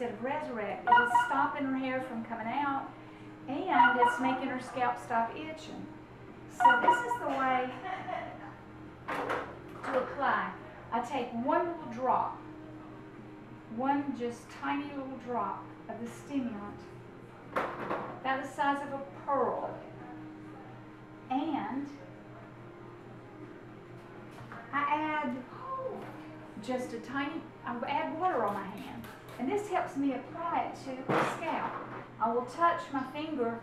instead of resurrect. It is stopping her hair from coming out, and it's making her scalp stop itching. So this is the way to apply. I take one little drop, one just tiny little drop of the stimulant, about the size of a pearl, and I add just a tiny, I add water on my hand, and this helps me apply it to the scalp. I will touch my finger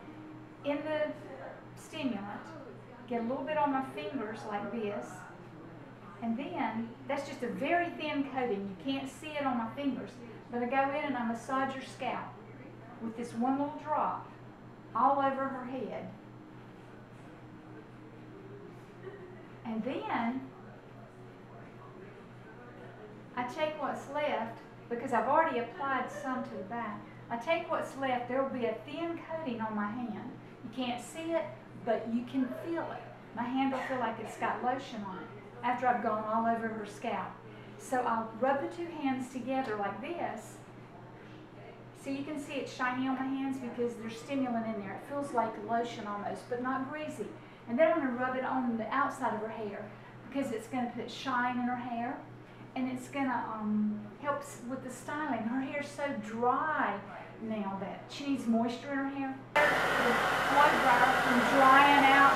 in the stimulant, get a little bit on my fingers like this, and then that's just a very thin coating. You can't see it on my fingers, but I go in and I massage her scalp with this one little drop all over her head. And then I take what's left, because I've already applied some to the back. I take what's left. There will be a thin coating on my hand. You can't see it, but you can feel it. My hand will feel like it's got lotion on it after I've gone all over her scalp. So I'll rub the two hands together like this. So you can see it's shiny on my hands because there's stimulant in there. It feels like lotion almost, but not greasy. And then I'm going to rub it on the outside of her hair because it's going to put shine in her hair, and it's going to help with the styling. Her hair's so dry now that she needs moisture in her hair. The blow dryer from drying out